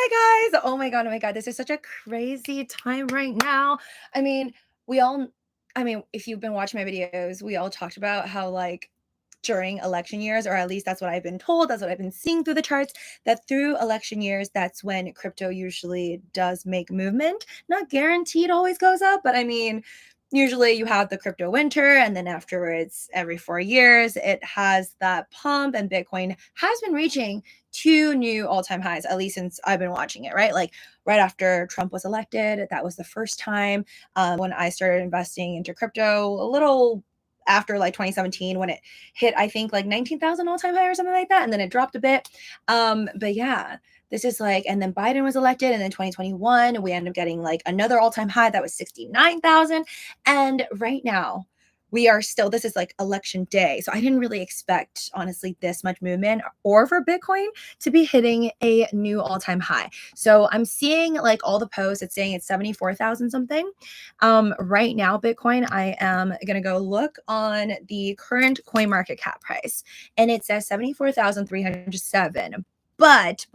Hi guys. Oh my god, this is such a crazy time right now. I mean, we all if you've been watching my videos, we all talked about how like during election years, or at least that's what I've been told, that's what I've been seeing through the charts, that through election years, that's when crypto usually does make movement. Not guaranteed always goes up, but I mean, usually you have the crypto winter, and then afterwards, every 4 years, it has that pump, and Bitcoin has been reaching two new all-time highs, at least since I've been watching it, right? Like right after Trump was elected, that was the first time when I started investing into crypto, a little after like 2017 when it hit, I think, like 19,000 all-time high or something like that, and then it dropped a bit. But yeah, this is like, and then Biden was elected, and then 2021 we ended up getting like another all-time high that was 69,000. And right now we are still, this is like election day, so I didn't really expect, honestly, this much movement or for Bitcoin to be hitting a new all-time high. So I'm seeing like all the posts, it's saying it's 74,000 something. Right now, Bitcoin, I am going to go look on the current coin market cap price, and it says 74,307. But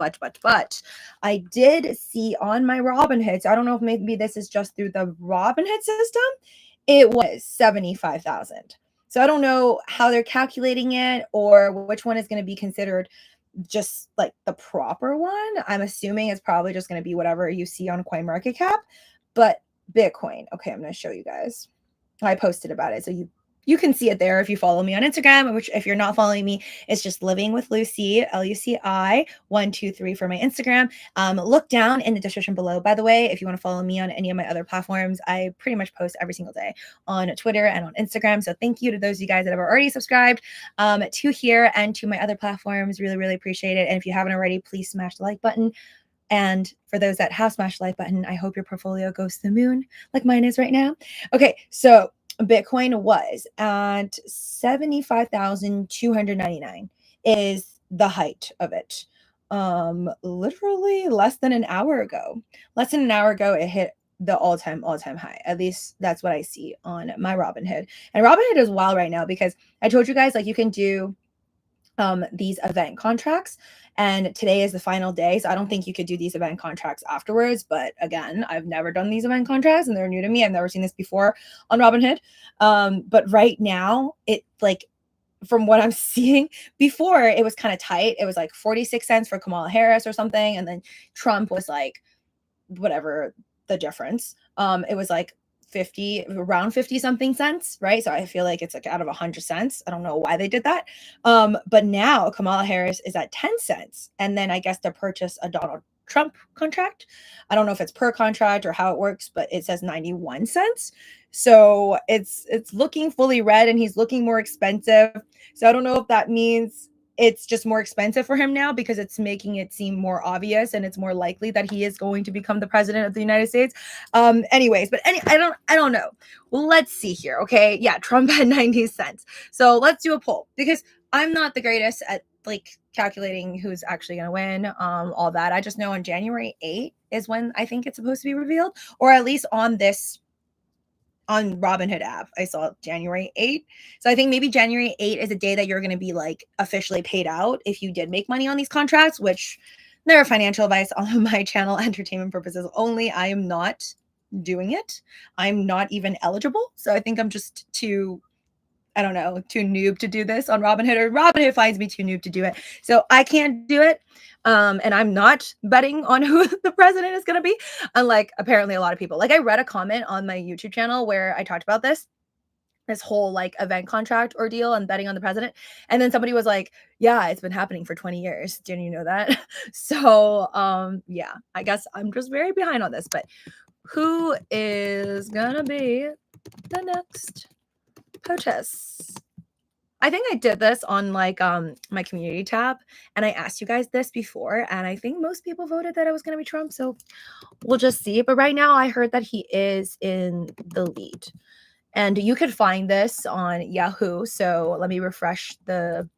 I did see on my Robinhood, so I don't know if maybe this is just through the Robinhood system, it was 75,000. So I don't know how they're calculating it or which one is going to be considered just like the proper one. I'm assuming it's probably just going to be whatever you see on CoinMarketCap. But Bitcoin, okay, I'm going to show you guys. I posted about it, so you can see it there if you follow me on Instagram, which if you're not following me, it's just Living with Lucy, LUCI 123 for my Instagram. Look down in the description below, by the way, if you want to follow me on any of my other platforms. I pretty much post every single day on Twitter and on Instagram. So thank you to those of you guys that have already subscribed to here and to my other platforms. Really, really appreciate it. And if you haven't already, please smash the like button. And for those that have smashed the like button, I hope your portfolio goes to the moon like mine is right now. Okay, so Bitcoin was at 75,299 is the height of it. Literally less than an hour ago. Less than an hour ago, it hit the all-time high. At least that's what I see on my Robinhood. And Robinhood is wild right now because I told you guys, like, you can do these event contracts, and today is the final day, so I don't think you could do these event contracts afterwards. But again, I've never done these event contracts and they're new to me. I've never seen this before on Robinhood. But right now, it, like, from what I'm seeing, before it was kind of tight. It was like 46 cents for Kamala Harris or something, and then Trump was like whatever the difference. It was like around 50 something cents, right? So I feel like it's like out of 100 cents. I don't know why they did that. But now Kamala Harris is at 10 cents. And then I guess to purchase a Donald Trump contract, I don't know if it's per contract or how it works, but it says 91 cents. So it's looking fully red, and he's looking more expensive. So I don't know if that means it's just more expensive for him now because it's making it seem more obvious and it's more likely that he is going to become the president of the United States. Anyways, but I don't know. Well, let's see here. Okay. Yeah. Trump had 90 cents. So let's do a poll because I'm not the greatest at like calculating who's actually going to win, all that. I just know on January 8th is when I think it's supposed to be revealed, or at least on Robinhood app, I saw January 8th. So I think maybe January 8th is a day that you're going to be like officially paid out if you did make money on these contracts, which they're financial advice on my channel, entertainment purposes only. I am not doing it. I'm not even eligible. So I think I'm just too, I don't know, too noob to do this on Robinhood, or Robinhood finds me too noob to do it. So I can't do it. And I'm not betting on who the president is going to be, unlike apparently a lot of people. Like, I read a comment on my YouTube channel where I talked about this whole like event contract ordeal and betting on the president. And then somebody was like, yeah, it's been happening for 20 years. Didn't you know that? So yeah, I guess I'm just very behind on this. But who is gonna be the next POTUS? I think I did this on like my community tab, and I asked you guys this before, and I think most people voted that it was going to be Trump, so we'll just see. But right now I heard that he is in the lead, and you could find this on Yahoo. So let me refresh the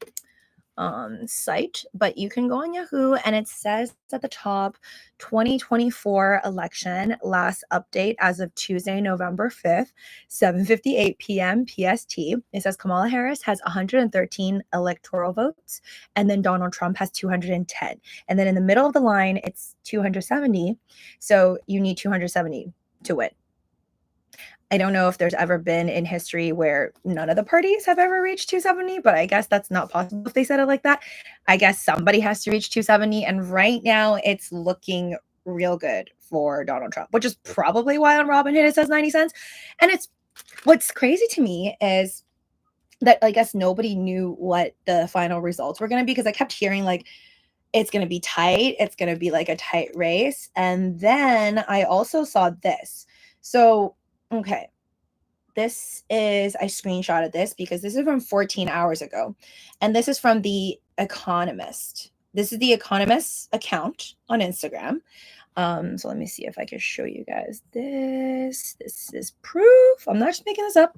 site, but you can go on Yahoo and it says at the top 2024 election last update as of Tuesday, November 5th, 7:58 p.m. PST. It says Kamala Harris has 113 electoral votes and then Donald Trump has 210. And then in the middle of the line, it's 270. So you need 270 to win. I don't know if there's ever been in history where none of the parties have ever reached 270, but I guess that's not possible if they said it like that. I guess somebody has to reach 270. And right now it's looking real good for Donald Trump, which is probably why on Robinhood it says 90 cents. And it's what's crazy to me is that I guess nobody knew what the final results were going to be because I kept hearing like it's going to be tight. It's going to be like a tight race. And then I also saw this. So, okay, this is I screenshotted this because this is from 14 hours ago. And this is from The Economist. This is The Economist's account on Instagram. So let me see if I can show you guys this. This is proof. I'm not just making this up.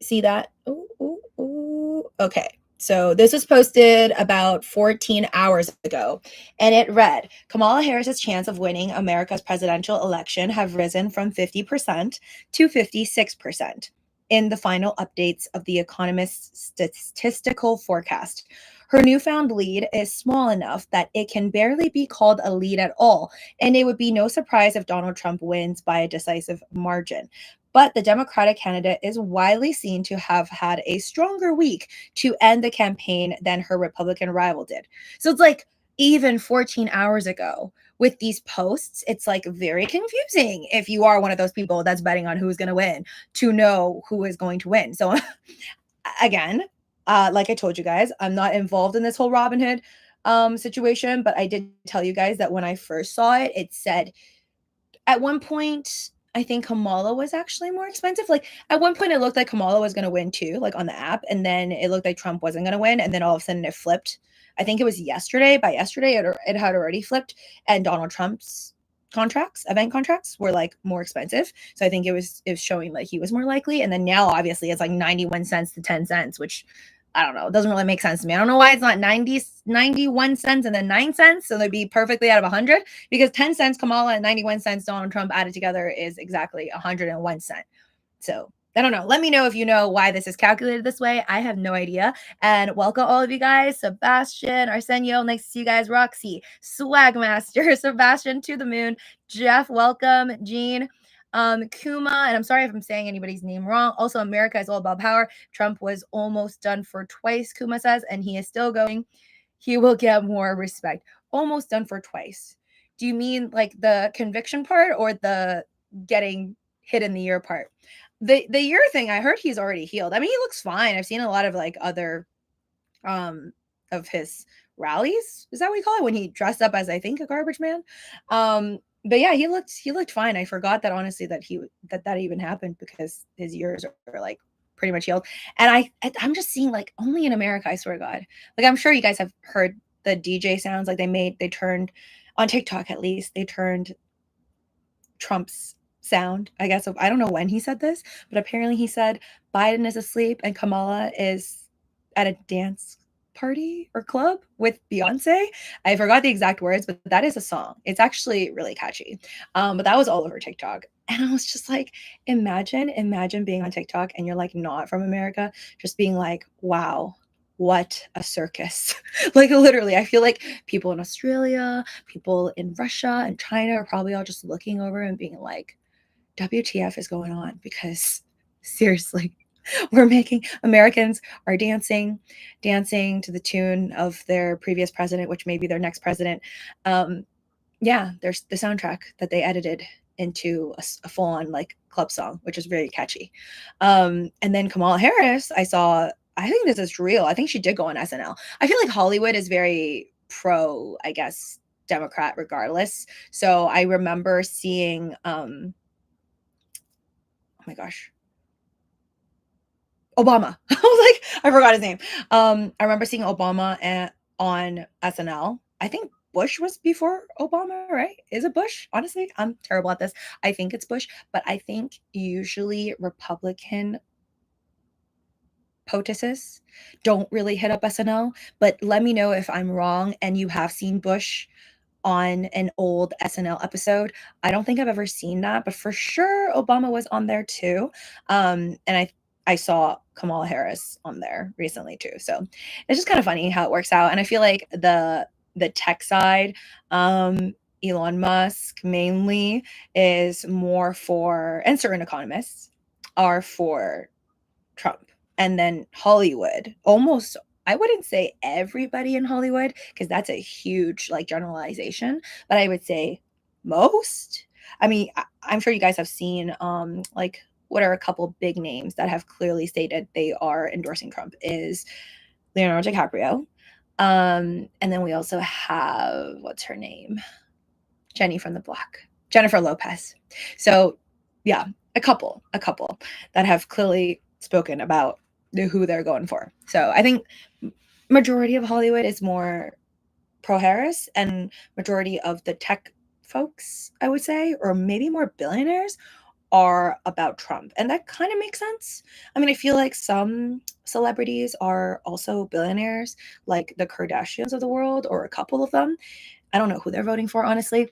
See that? Ooh, ooh, ooh. Okay. So this was posted about 14 hours ago, and it read, Kamala Harris's chance of winning America's presidential election have risen from 50% to 56% in the final updates of The Economist's statistical forecast. Her newfound lead is small enough that it can barely be called a lead at all, and it would be no surprise if Donald Trump wins by a decisive margin. But the Democratic candidate is widely seen to have had a stronger week to end the campaign than her Republican rival did. So it's like even 14 hours ago with these posts, it's like very confusing if you are one of those people that's betting on who's going to win to know who is going to win. So again, like I told you guys, I'm not involved in this whole Robinhood situation, but I did tell you guys that when I first saw it, it said at one point, I think Kamala was actually more expensive. Like at one point, it looked like Kamala was going to win too, like on the app, and then it looked like Trump wasn't going to win, and then all of a sudden it flipped. I think it was yesterday. By yesterday, it had already flipped, and Donald Trump's event contracts, were like more expensive. So I think it was showing like he was more likely, and then now obviously it's like 91 cents to 10 cents, which I don't know. It doesn't really make sense to me. I don't know why it's not 91 cents and then 9 cents. So they'd be perfectly out of 100 because 10 cents Kamala and 91 cents Donald Trump added together is exactly 101 cent. So I don't know. Let me know if you know why this is calculated this way. I have no idea. And welcome all of you guys. Sebastian, Arsenio, nice to see you guys. Roxy, Swagmaster, Sebastian to the moon. Jeff, welcome. Jean, Kuma, and I'm sorry if I'm saying anybody's name wrong. Also, America is all about power. Trump was almost done for twice, Kuma says, and he is still going. He will get more respect. Almost done for twice. Do you mean like the conviction part or the getting hit in the ear part? The ear thing, I heard he's already healed. I mean, he looks fine. I've seen a lot of like other of his rallies. Is that what we call it? When he dressed up as I think a garbage man. But yeah, he looked fine. I forgot that honestly that even happened because his ears are like pretty much healed. And I'm just seeing like only in America, I swear to God. Like I'm sure you guys have heard the DJ sounds like they turned on TikTok at least, they turned Trump's sound, I guess. I don't know when he said this, but apparently he said Biden is asleep and Kamala is at a dance party or club with Beyonce. I forgot the exact words, but that is a song. It's actually really catchy. But that was all over TikTok. And I was just like, imagine being on TikTok and you're like not from America, just being like, wow, what a circus. Like literally, I feel like people in Australia, people in Russia and China are probably all just looking over and being like, WTF is going on? Because seriously, Americans are dancing to the tune of their previous president, which may be their next president. Yeah, there's the soundtrack that they edited into a full-on like club song, which is very catchy. And then Kamala Harris, I think this is real. I think she did go on SNL. I feel like Hollywood is very pro, I guess, Democrat regardless. So I remember seeing oh my gosh, Obama. I was like, I forgot his name. I remember seeing Obama on SNL. I think Bush was before Obama, right? Is it Bush? Honestly, I'm terrible at this. I think it's Bush, but I think usually Republican potuses don't really hit up SNL, but let me know if I'm wrong and you have seen Bush on an old SNL episode. I don't think I've ever seen that, but for sure Obama was on there too. And I saw Kamala Harris on there recently too. So it's just kind of funny how it works out. And I feel like the tech side, Elon Musk mainly is more for, and certain economists are for Trump. And then Hollywood, almost, I wouldn't say everybody in Hollywood, because that's a huge like generalization, but I would say most. I mean, I'm sure you guys have seen like what are a couple big names that have clearly stated they are endorsing Trump is Leonardo DiCaprio. And then we also have, what's her name? Jenny from the Block, Jennifer Lopez. So yeah, a couple that have clearly spoken about who they're going for. So I think majority of Hollywood is more pro Harris, and majority of the tech folks, I would say, or maybe more billionaires, are about Trump. And that kind of makes sense. I mean, I feel like some celebrities are also billionaires, like the Kardashians of the world, or a couple of them. I don't know who they're voting for, honestly.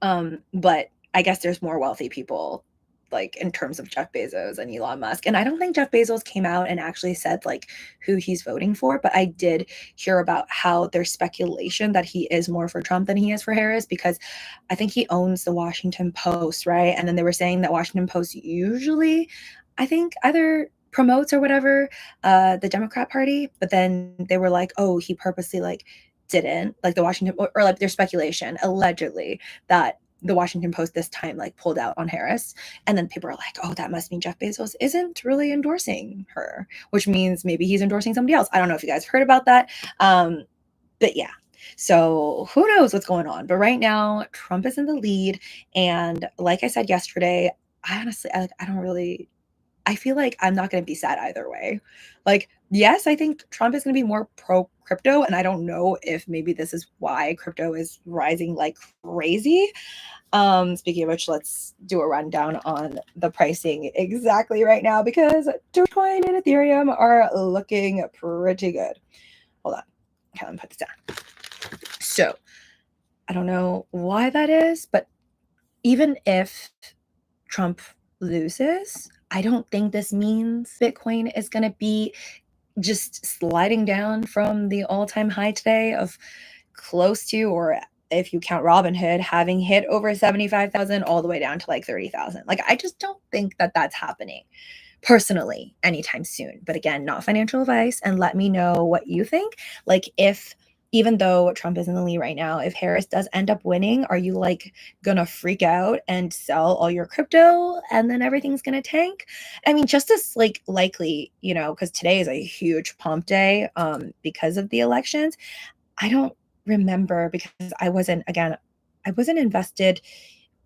But I guess there's more wealthy people, like in terms of Jeff Bezos and Elon Musk. And I don't think Jeff Bezos came out and actually said like who he's voting for, but I did hear about how there's speculation that he is more for Trump than he is for Harris, because I think he owns the Washington Post, right? And then they were saying that Washington Post usually, I think, either promotes or whatever the Democrat Party, but then they were like, oh, he purposely like didn't, like the Washington, or like there's speculation allegedly that the Washington Post this time like pulled out on Harris. And then people are like, oh, that must mean Jeff Bezos isn't really endorsing her, which means maybe he's endorsing somebody else. I don't know if you guys heard about that. But yeah. So who knows what's going on? But right now, Trump is in the lead. And like I said yesterday, I honestly, I don't really, I feel like I'm not going to be sad either way. Like, yes, I think Trump is going to be more pro crypto. And I don't know if maybe this is why crypto is rising like crazy. Speaking of which, let's do a rundown on the pricing exactly right now, because Dogecoin and Ethereum are looking pretty good. Hold on. Okay, let me put this down. So I don't know why that is, but even if Trump loses, I don't think this means Bitcoin is going to be just sliding down from the all-time high today of close to, or if you count Robinhood, having hit over 75,000 all the way down to like 30,000. Like, I just don't think that that's happening personally anytime soon. But again, not financial advice. And let me know what you think. Like, if even though Trump is in the lead right now, if Harris does end up winning, are you like gonna freak out and sell all your crypto and then everything's gonna tank? I mean, just as like likely, you know, because today is a huge pump day because of the elections. I don't remember, because I wasn't, again, I wasn't invested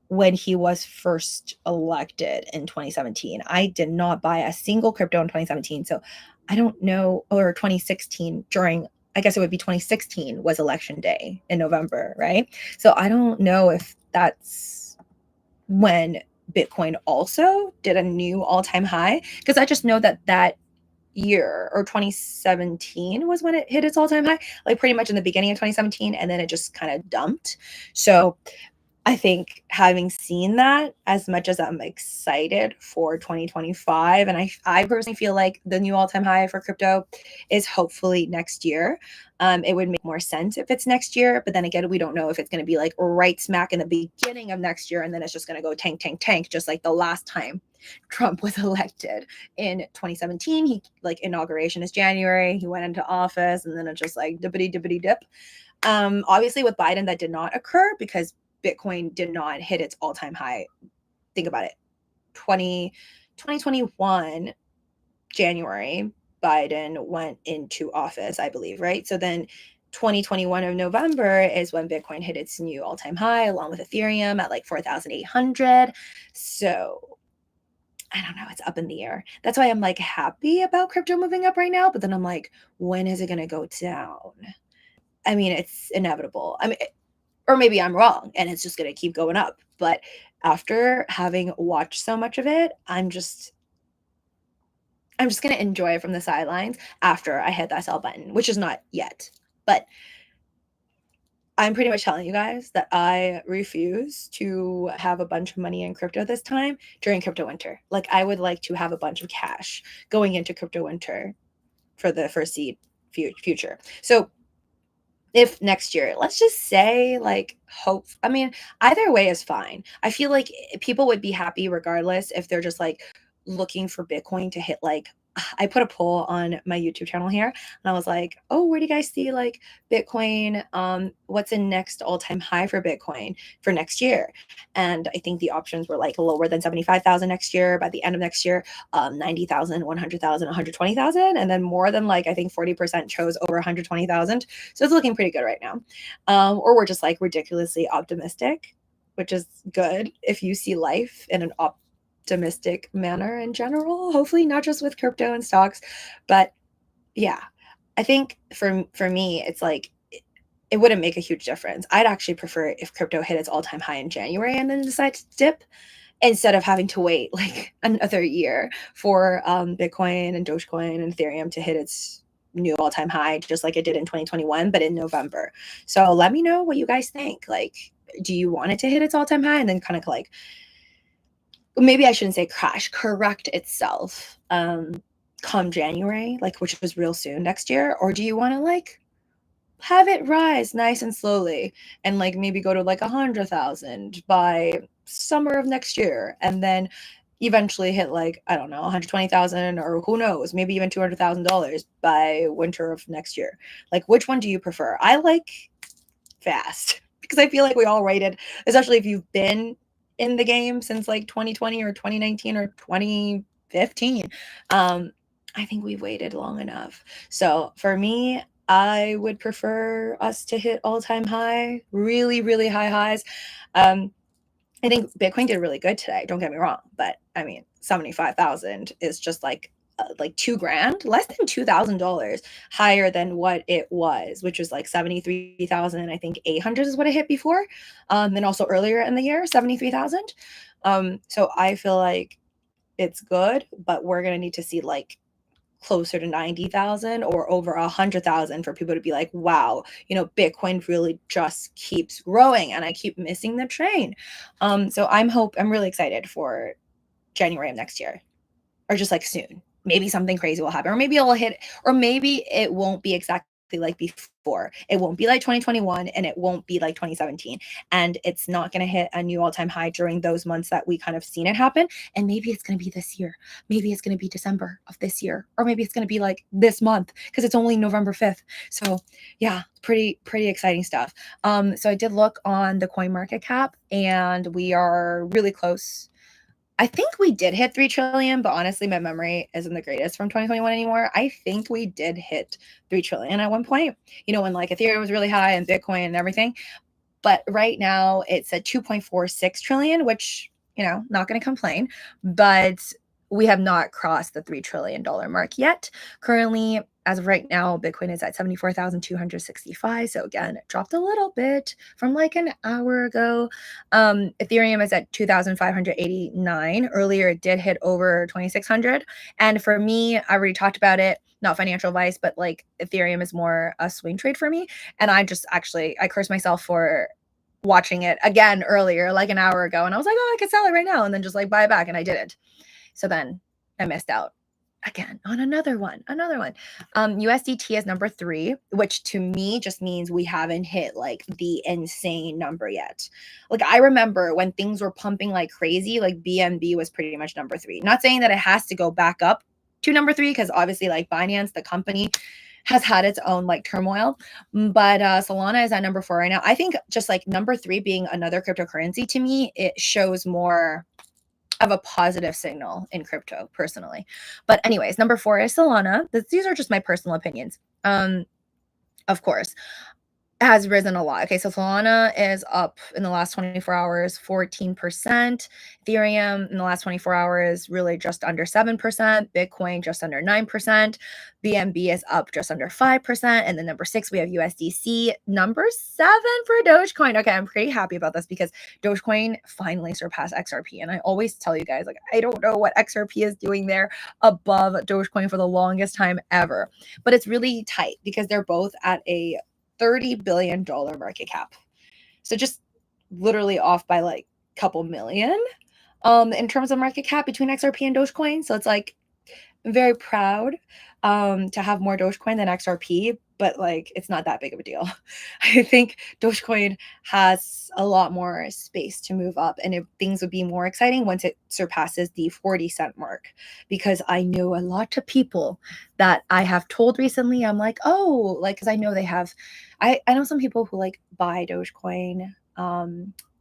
when he was first elected in 2017. I did not buy a single crypto in 2017. So I don't know, or 2016 during, I guess it would be 2016 was election day in November, right? So I don't know if that's when Bitcoin also did a new all-time high, because I just know that that year, or 2017 was when it hit its all-time high, like pretty much in the beginning of 2017, and then it just kind of dumped. So I think having seen that, as much as I'm excited for 2025, and I personally feel like the new all-time high for crypto is hopefully next year. It would make more sense if it's next year, but then again, we don't know if it's going to be like right smack in the beginning of next year, and then it's just going to go tank, tank, tank, just like the last time Trump was elected in 2017. He, like, inauguration is January. He went into office, and then it just like dippity dippity dip. Obviously, with Biden, that did not occur because Bitcoin did not hit its all-time high. Think about it. 2021, January, Biden went into office, I believe, right? So then 2021 of November is when Bitcoin hit its new all-time high, along with Ethereum at like 4,800. So I don't know, it's up in the air. That's why I'm like happy about crypto moving up right now, but then I'm like, when is it going to go down? I mean, it's inevitable. I mean, or maybe I'm wrong and it's just going to keep going up. But after having watched so much of it, I'm just, I'm just going to enjoy it from the sidelines after I hit that sell button, which is not yet. But I'm pretty much telling you guys that I refuse to have a bunch of money in crypto this time during crypto winter. Like, I would like to have a bunch of cash going into crypto winter for the foreseen future. So if next year, let's just say, like, hope, I mean, either way is fine. I feel like people would be happy regardless if they're just like looking for Bitcoin to hit like, I put a poll on my YouTube channel here and I was like, oh, where do you guys see like Bitcoin? What's the next all-time high for Bitcoin for next year? And I think the options were like lower than 75,000 next year, by the end of next year, 90,000, 100,000, 120,000, and then more than like, I think 40% chose over 120,000. So it's looking pretty good right now. Or we're just like ridiculously optimistic, which is good if you see life in an optimistic manner in general, hopefully not just with crypto and stocks. But yeah, I think for me, it's like it wouldn't make a huge difference. I'd actually prefer if crypto hit its all-time high in January and then decide to dip, instead of having to wait like another year for Bitcoin and Dogecoin and Ethereum to hit its new all-time high, just like it did in 2021, but in November. So let me know what you guys think. Like, do you want it to hit its all-time high and then kind of like, maybe I shouldn't say crash, correct itself come January, like, which was real soon next year? Or do you want to like have it rise nice and slowly and like maybe go to like 100,000 by summer of next year and then eventually hit like, I don't know, 120,000, or who knows, maybe even $200,000 by winter of next year? Like, which one do you prefer? I like fast because I feel like we all waited, especially if you've been in the game since like 2020 or 2019 or 2015. I think we've waited long enough. So for me, I would prefer us to hit all-time high, really, really high highs. I think Bitcoin did really good today. Don't get me wrong, but I mean, 75,000 is just like $2,000, less than $2,000 higher than what it was, which was like 73,000. I think 800 is what it hit before. And also earlier in the year, 73,000. So I feel like it's good, but we're gonna need to see like closer to 90,000 or over 100,000 for people to be like, wow, you know, Bitcoin really just keeps growing and I keep missing the train. So I'm really excited for January of next year, or just like soon. Maybe something crazy will happen, or maybe it'll hit, or maybe it won't be exactly like before. It won't be like 2021 and it won't be like 2017. And it's not going to hit a new all-time high during those months that we kind of seen it happen. And maybe it's going to be this year. Maybe it's going to be December of this year, or maybe it's going to be like this month because it's only November 5th. So yeah, pretty exciting stuff. So I did look on the coin market cap and we are really close. I think we did hit 3 trillion, but honestly, my memory isn't the greatest from 2021 anymore. I think we did hit 3 trillion at one point, you know, when like Ethereum was really high and Bitcoin and everything. But right now it's at 2.46 trillion, which, you know, not going to complain, but we have not crossed the $3 trillion mark yet. Currently, as of right now, Bitcoin is at 74,265. So again, it dropped a little bit from like an hour ago. Ethereum is at 2,589. Earlier, it did hit over 2,600. And for me, I already talked about it, not financial advice, but like Ethereum is more a swing trade for me. And I cursed myself for watching it again earlier, like an hour ago. And I was like, oh, I could sell it right now and then just like buy it back. And I didn't. So then I missed out again on another one. USDT is number 3, which to me just means we haven't hit like the insane number yet. Like, I remember when things were pumping like crazy, like BNB was pretty much number 3. Not saying that it has to go back up to number 3, because obviously like Binance, the company, has had its own like turmoil, but Solana is at number 4 right now. I think just like number 3 being another cryptocurrency, to me, it shows more of a positive signal in crypto personally. But anyways, number 4 is Solana. These are just my personal opinions. Of course, has risen a lot. Okay, so Solana is up in the last 24 hours 14%. Ethereum in the last 24 hours really just under 7%. Bitcoin just under 9%. BNB is up just under 5%. And then number 6, we have USDC. Number 7 for Dogecoin. Okay, I'm pretty happy about this because Dogecoin finally surpassed XRP. And I always tell you guys, like, I don't know what XRP is doing there above Dogecoin for the longest time ever. But it's really tight because they're both at a $30 billion market cap. So just literally off by like a couple million in terms of market cap between XRP and Dogecoin. So it's like I'm very proud to have more Dogecoin than XRP, but like it's not that big of a deal. I think Dogecoin has a lot more space to move up, and things would be more exciting once it surpasses the 40-cent mark. Because I know a lot of people that I have told recently, I'm like, oh, like, because I know they have, I know some people who like buy Dogecoin.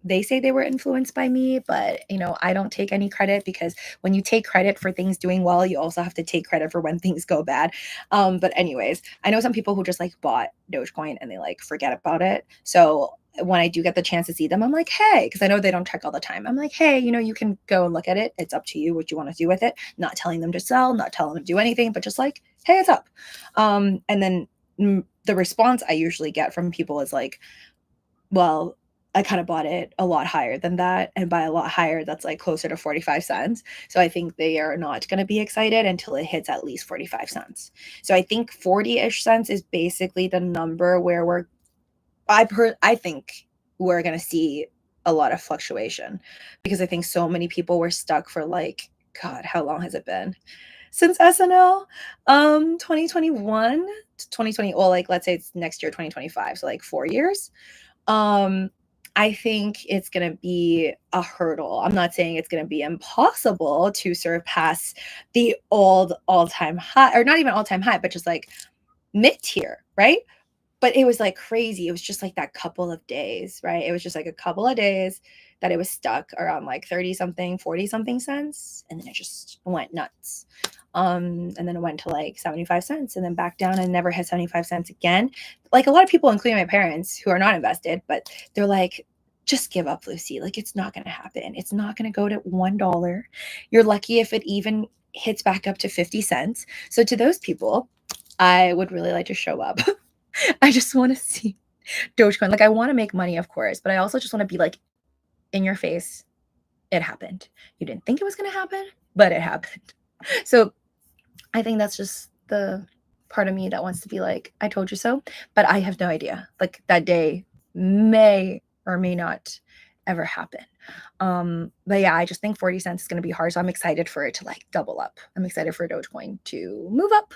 They say they were influenced by me, but you know, I don't take any credit because when you take credit for things doing well, you also have to take credit for when things go bad. But anyways, I know some people who just like bought Dogecoin and they like forget about it. So when I do get the chance to see them, I'm like, hey, because I know they don't check all the time. I'm like, hey, you know, you can go and look at it. It's up to you what you want to do with it. Not telling them to sell, not telling them to do anything, but just like, hey, it's up. And then the response I usually get from people is like, well, I kind of bought it a lot higher than that. And by a lot higher, that's like closer to 45 cents. So I think they are not going to be excited until it hits at least 45 cents. So I think 40-ish cents is basically the number where I think we're going to see a lot of fluctuation because I think so many people were stuck for like, God, how long has it been? Since SNL, 2021 to 2020, well, like let's say it's next year, 2025. So like 4 years. Um, I think it's going to be a hurdle. I'm not saying it's going to be impossible to surpass the old all-time high, or not even all-time high, but just like mid-tier, right? But it was like crazy. It was just like that couple of days, right? It was just like a couple of days that it was stuck around like 30 something, 40 something cents. And then it just went nuts. And then it went to like 75 cents and then back down and never hit 75 cents again. Like a lot of people, including my parents who are not invested, but they're like, just give up, Lucy. Like it's not going to happen. It's not going to go to $1. You're lucky if it even hits back up to 50 cents. So to those people, I would really like to show up. I just want to see Dogecoin. Like I want to make money, of course, but I also just want to be like in your face. It happened. You didn't think it was going to happen, but it happened. So I think that's just the part of me that wants to be like, I told you so, but I have no idea. Like that day may or may not ever happen. But yeah, I just think 40 cents is going to be hard. So I'm excited for it to like double up. I'm excited for Dogecoin to move up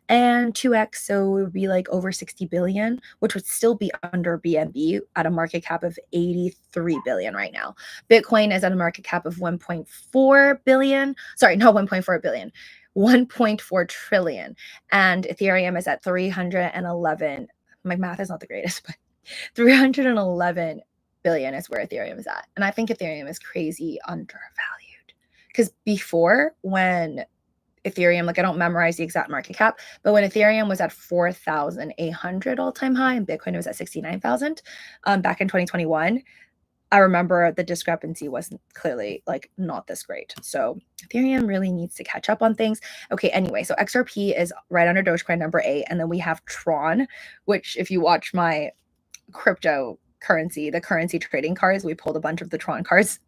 and 2x. So it would be like over 60 billion, which would still be under BNB at a market cap of 83 billion right now. Bitcoin is at a market cap of 1.4 billion. Sorry, not 1.4 billion. 1.4 trillion. And Ethereum is at 311. My math is not the greatest, but 311 billion is where Ethereum is at. And I think Ethereum is crazy undervalued. Because before, when Ethereum, like I don't memorize the exact market cap, but when Ethereum was at 4,800 all-time high and Bitcoin was at 69,000 back in 2021, I remember the discrepancy wasn't clearly like not this great. So Ethereum really needs to catch up on things. Okay, anyway, so XRP is right under Dogecoin number 8. And then we have Tron, which if you watch my cryptocurrency, the currency trading cards, we pulled a bunch of the Tron cards.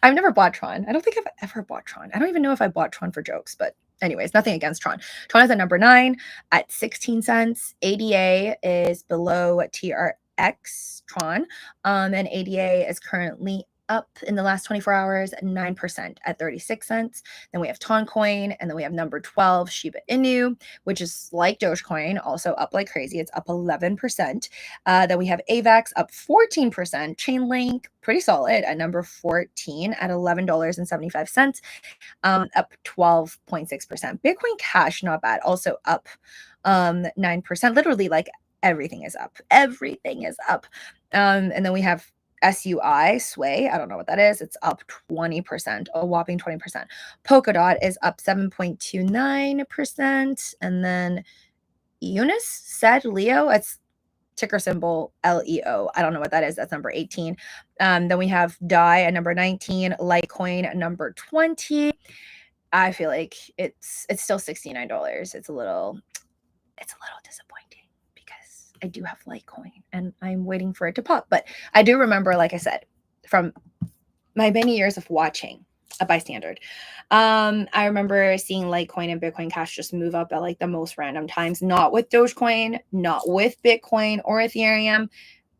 I've never bought Tron. I don't think I've ever bought Tron. I don't even know if I bought Tron for jokes, but anyways, nothing against Tron. Tron is at number 9 at 16 cents. ADA is below TRX Tron. And ADA is currently up in the last 24 hours at 9% at 36 cents. Then we have Toncoin, and then we have number 12, Shiba Inu, which is like Dogecoin, also up like crazy. It's up 11%. Then we have AVAX up 14%. Chainlink, pretty solid at number 14 at $11.75, up 12.6%. Bitcoin Cash, not bad, also up 9%. Literally, like everything is up. Everything is up. And then we have SUI, Sway, I don't know what that is. It's up 20%, a whopping 20%. Polkadot is up 7.29%. And then Eunice said Leo, it's ticker symbol LEO. I don't know what that is. That's number 18. Then we have DAI at number 19, Litecoin at number 20. I feel like it's still $69. It's a little disappointing because I do have Litecoin and I'm waiting for it to pop. But I do remember, like I said, from my many years of watching a bystander, I remember seeing Litecoin and Bitcoin Cash just move up at like the most random times, not with Dogecoin, not with Bitcoin or Ethereum,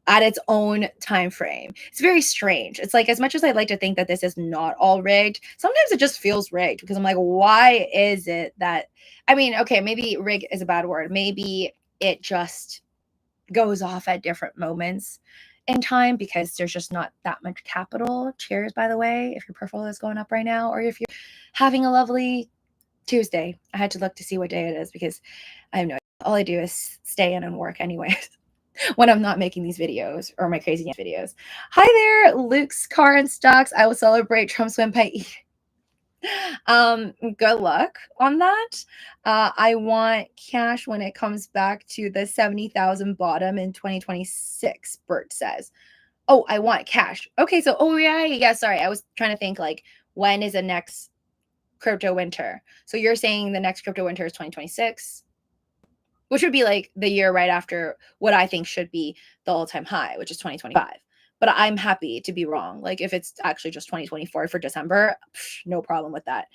at its own time frame. It's very strange. It's like, as much as I'd like to think that this is not all rigged, sometimes it just feels rigged because I'm like, why is it that, I mean, okay, maybe rig is a bad word. Maybe it just goes off at different moments in time because there's just not that much capital. Cheers, by the way, if your portfolio is going up right now, or if you're having a lovely Tuesday. I had to look to see what day it is because I have no idea. All I do is stay in and work anyways when I'm not making these videos or my crazy videos. Hi there, Luke's car and stocks. I will celebrate Trump's win by good luck on that. I want cash when it comes back to the 70,000 bottom in 2026, Bert says. Oh, I want cash. Okay, so yeah, sorry. I was trying to think like, when is the next crypto winter? So you're saying the next crypto winter is 2026, which would be like the year right after what I think should be the all-time high, which is 2025. But I'm happy to be wrong. Like if it's actually just 2024 for December, no problem with that.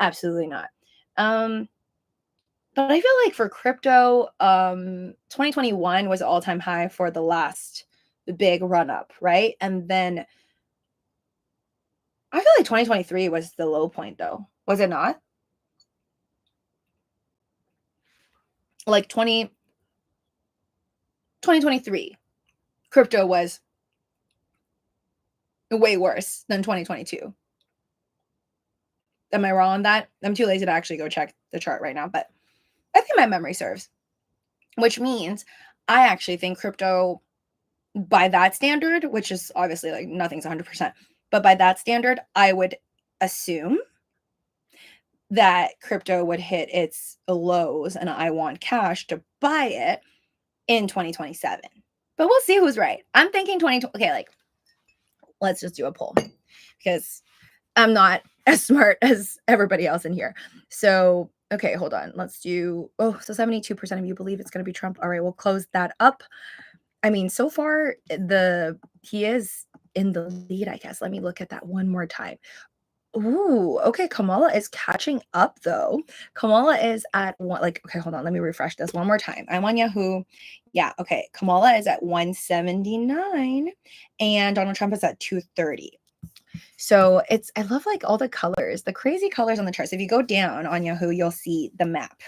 Absolutely not. But I feel like for crypto, 2021 was all-time high for the big run up, right? And then I feel like 2023 was the low point though. Was it not? Like 2023, crypto was way worse than 2022. Am I wrong on that? I'm too lazy to actually go check the chart right now, but I think my memory serves, which means I actually think crypto, by that standard, which is obviously like nothing's 100%, but by that standard, I would assume that crypto would hit its lows and I want cash to buy it in 2027. But we'll see who's right. I'm thinking 2020. Okay, like let's just do a poll because I'm not as smart as everybody else in here. So, okay, hold on. Let's do, so 72% of you believe it's going to be Trump. All right, we'll close that up. I mean, so far he is in the lead, I guess. Let me look at that one more time. Ooh, okay, Kamala is catching up though. Kamala is at one, like, okay, hold on, let me refresh this one more time. I'm on Yahoo. Yeah, okay. Kamala is at 179 and Donald Trump is at 230. So I love like all the colors, the crazy colors on the charts. If you go down on Yahoo, you'll see the map,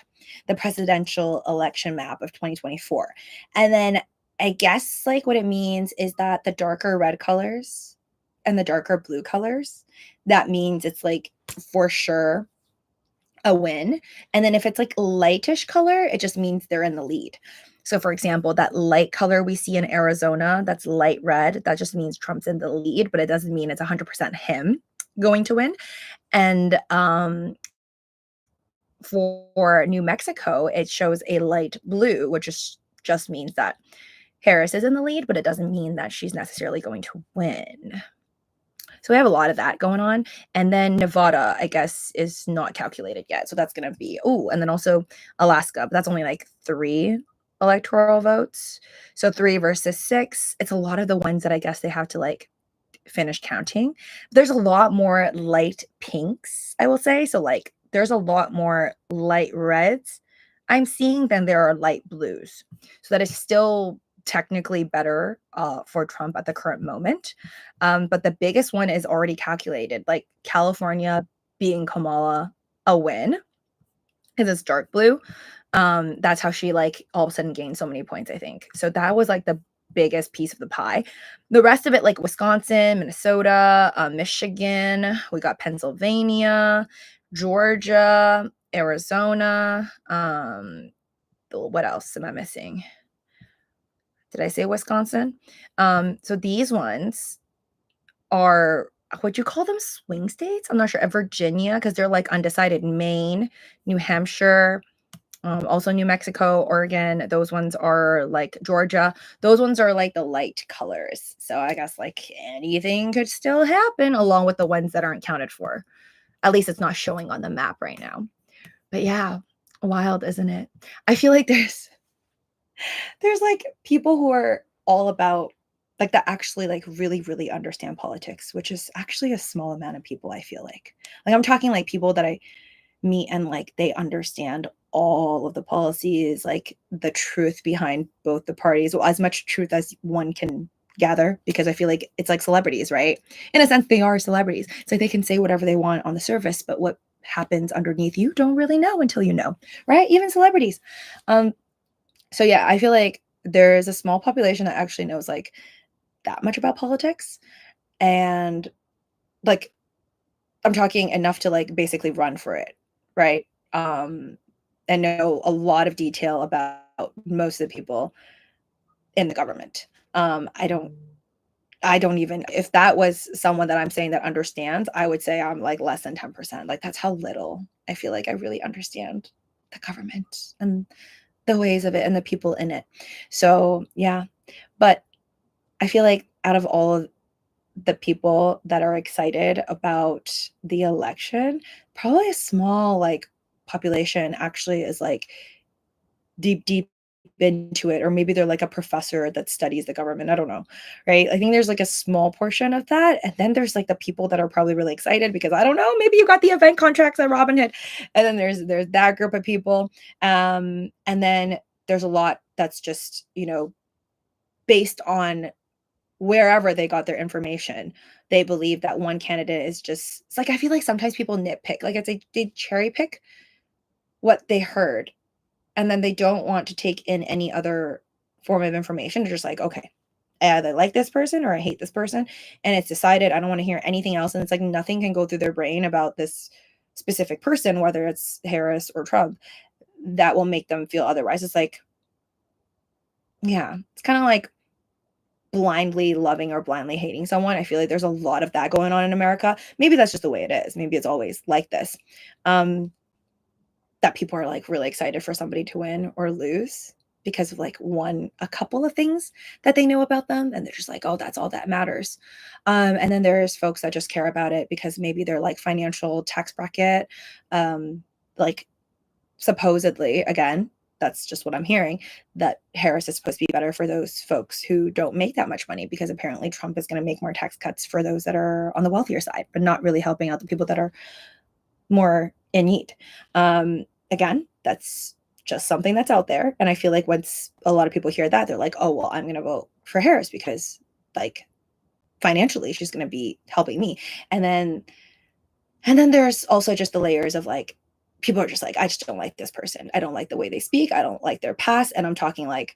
the presidential election map of 2024. And then I guess like what it means is that the darker red colors and the darker blue colors, that means it's like for sure a win. And then if it's like lightish color, it just means they're in the lead. So for example, that light color we see in Arizona, that's light red, that just means Trump's in the lead, but it doesn't mean it's 100% him going to win. And for New Mexico, it shows a light blue, which just means that Harris is in the lead, but it doesn't mean that she's necessarily going to win. So we have a lot of that going on. And then Nevada, I guess, is not calculated yet. So that's going to be, and then also Alaska, but that's only like 3 electoral votes. So 3 versus 6. It's a lot of the ones that I guess they have to like finish counting. There's a lot more light pinks, I will say. So like there's a lot more light reds I'm seeing than there are light blues. So that is still technically better for Trump at the current moment. But the biggest one is already calculated, like California being Kamala a win because it's dark blue. That's how she like all of a sudden gained so many points, I think. So that was like the biggest piece of the pie. The rest of it, like Wisconsin, Minnesota, Michigan, we got Pennsylvania, Georgia, Arizona. What else am I missing? Did I say Wisconsin? So these ones are, would you call them swing states? I'm not sure. Virginia, because they're like undecided. Maine, New Hampshire, Also New Mexico, Oregon, those ones are like Georgia. Those ones are like the light colors. So I guess like anything could still happen along with the ones that aren't counted for. At least it's not showing on the map right now. But yeah, wild, isn't it? I feel like there's like people who are all about like that actually like really really understand politics, which is actually a small amount of people I feel like. Like I'm talking like people that I meet and like they understand all of the policies, like the truth behind both the parties, well, as much truth as one can gather, because I feel like it's like celebrities, right? In a sense, they are celebrities. It's like they can say whatever they want on the surface, but what happens underneath you don't really know until you know, right? Even celebrities. Um, so yeah, I feel like there is a small population that actually knows like that much about politics and like I'm talking enough to, like, basically run for it, right? And know a lot of detail about most of the people in the government. I don't even if that was someone that I'm saying that understands, I would say I'm, like, less than 10%. Like, that's how little I feel like I really understand the government and the ways of it and the people in it. So, yeah, but I feel like out of all of the people that are excited about the election, probably a small, like, population actually is, like, deep into it, or maybe they're, like, a professor that studies the government, I don't know, right? I think there's, like, a small portion of that, and then there's, like, the people that are probably really excited because, I don't know, maybe you got the event contracts at Robinhood, and then there's that group of people, and then there's a lot that's just, based on wherever they got their information, they believe that one candidate is just it's like I feel like sometimes people nitpick, like, it's like they cherry pick what they heard, and then they don't want to take in any other form of information. They're just like, "Okay, I either like this person or I hate this person, and it's decided, I don't wanna hear anything else," and it's like nothing can go through their brain about this specific person, whether it's Harris or Trump, that will make them feel otherwise. It's like yeah, it's kinda like blindly loving or blindly hating someone. I feel like there's a lot of that going on in America. Maybe that's just the way it is. Maybe it's always like this. Um, that people are like really excited for somebody to win or lose because of like a couple of things that they know about them. And they're just like, oh, that's all that matters. And then there's folks that just care about it because maybe they're like financial tax bracket, like supposedly, again, that's just what I'm hearing, that Harris is supposed to be better for those folks who don't make that much money because apparently Trump is going to make more tax cuts for those that are on the wealthier side, but not really helping out the people that are more in need. Again, that's just something that's out there. And I feel like once a lot of people hear that, they're like, oh, well, I'm going to vote for Harris because, like, financially, she's going to be helping me. And then there's also just the layers of like people are just like, I just don't like this person. I don't like the way they speak. I don't like their past. And I'm talking like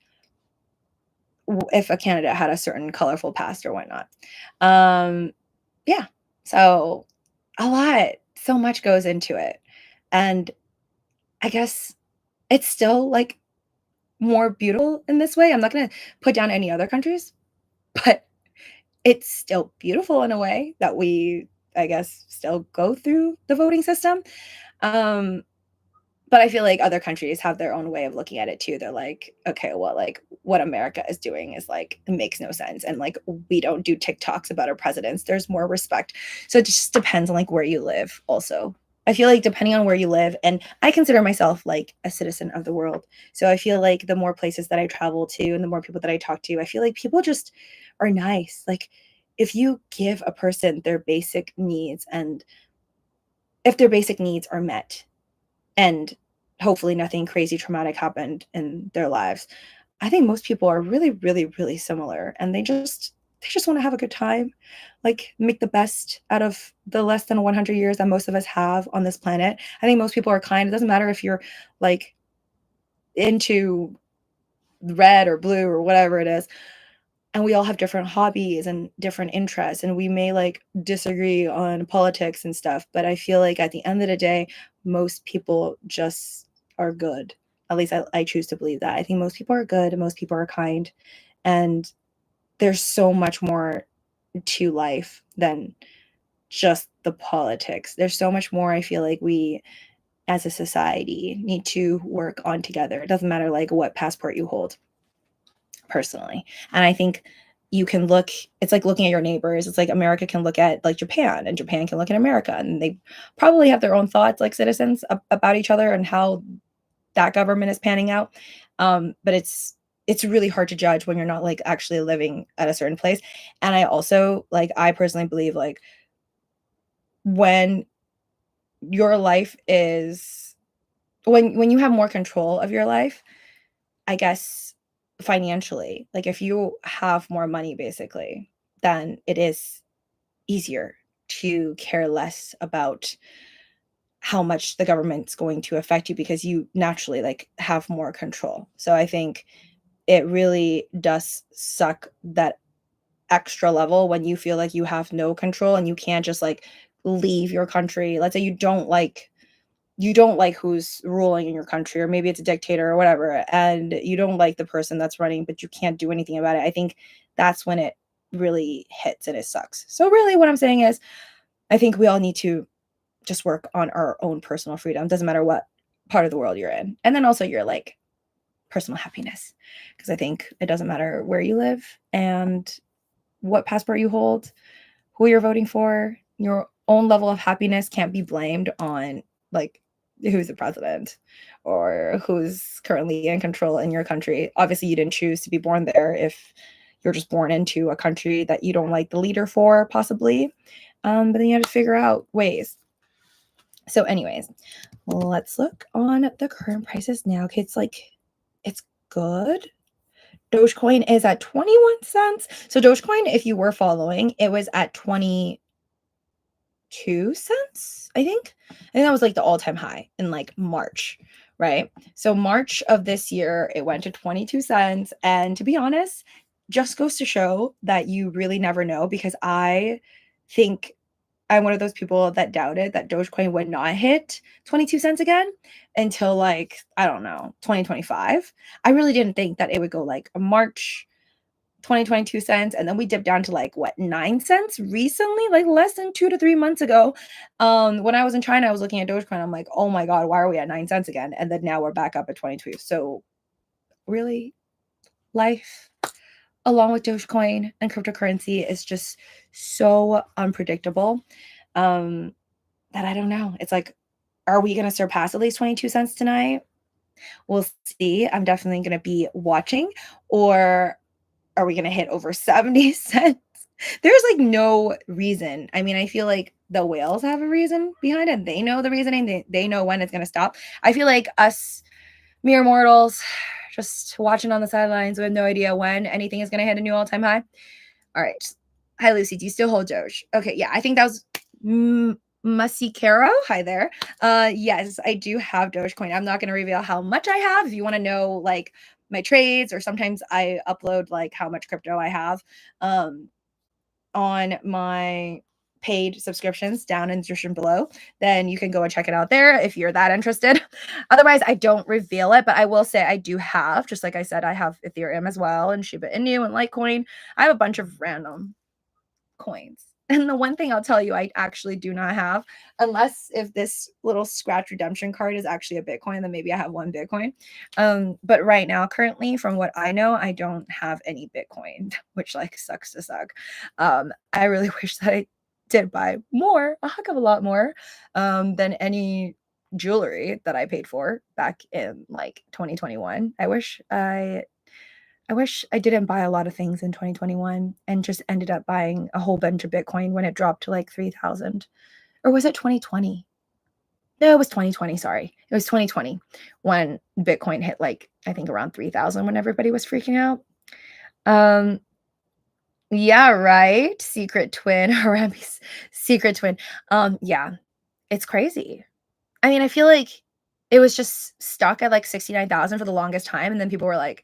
if a candidate had a certain colorful past or whatnot. Um, yeah. So a lot, so much goes into it. And I guess it's still like more beautiful in this way. I'm not going to put down any other countries, but it's still beautiful in a way that we, I guess, still go through the voting system. Um, But I feel like other countries have their own way of looking at it too. They're like, "Okay, well, like, what America is doing is, like, it makes no sense, and, like, we don't do TikToks about our presidents. There's more respect." So it just depends on, like, where you live also. I feel like depending on where you live and I consider myself, like, a citizen of the world. So I feel like the more places that I travel to and the more people that I talk to, I feel like people just are nice. Like, if you give a person their basic needs and if their basic needs are met and hopefully nothing crazy traumatic happened in their lives. I think most people are really, really, really similar and they just want to have a good time, like make the best out of the less than 100 years that most of us have on this planet. I think most people are kind. It doesn't matter if you're like into red or blue or whatever it is. And we all have different hobbies and different interests and we may like disagree on politics and stuff, but I feel like at the end of the day most people just are good. At least I choose to believe that. I think most people are good and most people are kind, and there's so much more to life than just the politics. There's so much more I feel like we as a society need to work on together. It doesn't matter like what passport you hold personally. And I think you can look, it's like looking at your neighbors. It's like America can look at like Japan, and Japan can look at America, and they probably have their own thoughts like citizens about each other and how that government is panning out. But it's really hard to judge when you're not like actually living at a certain place. And I also like, I personally believe like when your life is, when you have more control of your life, I guess financially, like if you have more money basically, then it is easier to care less about how much the government's going to affect you because you naturally like have more control. So I think it really does suck that extra level when you feel like you have no control and you can't just like leave your country. Let's say you don't like who's ruling in your country, or maybe it's a dictator or whatever, and you don't like the person that's running, but you can't do anything about it. I think that's when it really hits and it sucks. So really what I'm saying is I think we all need to just work on our own personal freedom. Doesn't matter what part of the world you're in. And then also your like personal happiness. Because I think it doesn't matter where you live and what passport you hold, who you're voting for, your own level of happiness can't be blamed on like who's the president or who's currently in control in your country. Obviously, you didn't choose to be born there if you're just born into a country that you don't like the leader for, possibly. But then you have to figure out ways. So, anyways, let's look on the current prices now. Okay, it's good. Dogecoin is at 21 cents. So Dogecoin, if you were following, it was at 22 cents, I think. I think that was like the all-time high in like March, right? So March of this year, it went to 22 cents. And to be honest, just goes to show that you really never know, because I think I'm one of those people that doubted that Dogecoin would not hit 22 cents again until like, I don't know, 2025. I really didn't think that it would go like March 2022 cents, and then we dipped down to like what, 9 cents recently, like less than 2 to 3 months ago. When I was in China, I was looking at Dogecoin. I'm like, "Oh my god, why are we at 9 cents again?" And then now we're back up at 22. So really, life along with Dogecoin and cryptocurrency is just so unpredictable, that I don't know. It's like, are we gonna surpass at least 22 cents tonight? We'll see. I'm definitely gonna be watching. Or are we gonna hit over 70 cents? There's like no reason. I mean, I feel like the whales have a reason behind it. They know the reasoning. They know when it's gonna stop. I feel like us mere mortals just watching on the sidelines with no idea when anything is gonna hit a new all-time high. All right. Hi, Lucy. Do you still hold Doge? Okay. Yeah, I think that was Masicaro. Hi there. Yes, I do have Dogecoin. I'm not going to reveal how much I have. If you want to know like my trades, or sometimes I upload like how much crypto I have on my paid subscriptions down in the description below, then you can go and check it out there if you're that interested. Otherwise, I don't reveal it, but I will say I do have, just like I said, I have Ethereum as well, and Shiba Inu and Litecoin. I have a bunch of random coins. And the one thing I'll tell you I actually do not have, unless if this little scratch redemption card is actually a Bitcoin, then maybe I have one Bitcoin. But right now, currently, from what I know, I don't have any Bitcoin, which like sucks to suck. I really wish that I did buy more, a heck of a lot more, than any jewelry that I paid for back in like 2021. I wish I didn't buy a lot of things in 2021 and just ended up buying a whole bunch of Bitcoin when it dropped to like 3,000. Or was it 2020? No, it was 2020, sorry. It was 2020 when Bitcoin hit like, I think around 3,000 when everybody was freaking out. Yeah, right. Secret twin, Harambe's secret twin. Yeah, it's crazy. I mean, I feel like it was just stuck at like 69,000 for the longest time, and then people were like,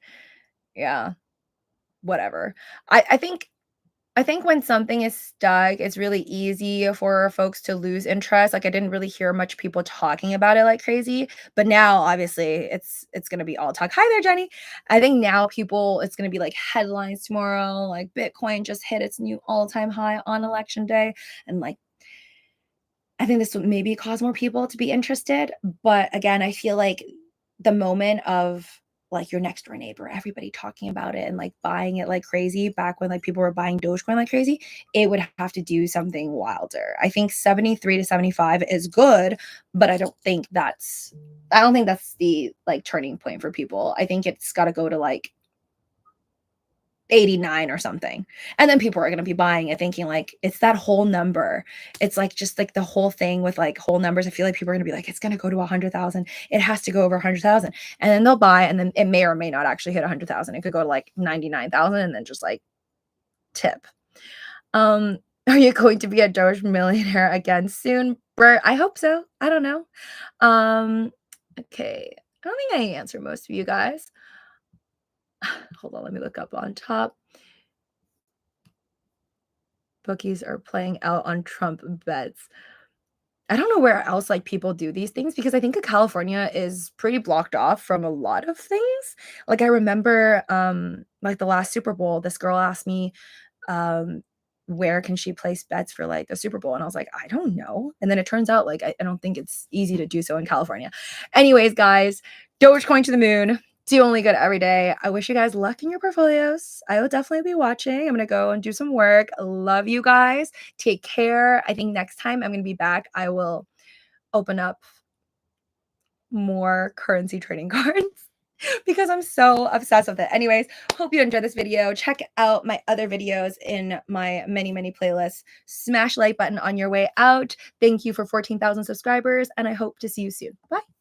yeah, whatever. I think when something is stuck, it's really easy for folks to lose interest. Like I didn't really hear much people talking about it like crazy, but now obviously it's gonna be all talk. Hi there, Jenny. I think now people, it's gonna be like headlines tomorrow, like Bitcoin just hit its new all-time high on election day, and like I think this would maybe cause more people to be interested, but again, I feel like the moment of, like, your next door neighbor, everybody talking about it and, like, buying it like crazy back when, like, people were buying Dogecoin like crazy, it would have to do something wilder. I think 73 to 75 is good, but I don't think that's the, like, turning point for people. I think it's gotta go to, like, 89 or something. And then people are gonna be buying it thinking, like, it's that whole number. It's, like, just, like, the whole thing with, like, whole numbers. I feel like people are gonna be like, "It's gonna go to 100,000. It has to go over 100,000." And then they'll buy, and then it may or may not actually hit 100,000. It could go to, like, 99,000 and then just, like, tip. Um, are you going to be a Doge millionaire again soon, Bert? I hope so. I don't know. Okay. I don't think I answered most of you guys. Hold on, let me look up on top. Bookies are playing out on Trump bets. I don't know where else, like, people do these things because I think California is pretty blocked off from a lot of things. Like, I remember, like, the last Super Bowl, this girl asked me, um, where can she place bets for, like, the Super Bowl? And I was like, "I don't know." And then it turns out, like, I don't think it's easy to do so in California. Anyways, guys, Dogecoin to the moon. Do only good every day. I wish you guys luck in your portfolios. I will definitely be watching. I'm gonna go and do some work. Love you guys. Take care. I think next time I'm gonna be back, I will open up more currency trading cards because I'm so obsessed with it. Anyways, hope you enjoyed this video. Check out my other videos in my many, many playlists. Smash like button on your way out. Thank you for 14,000 subscribers, and I hope to see you soon. Bye.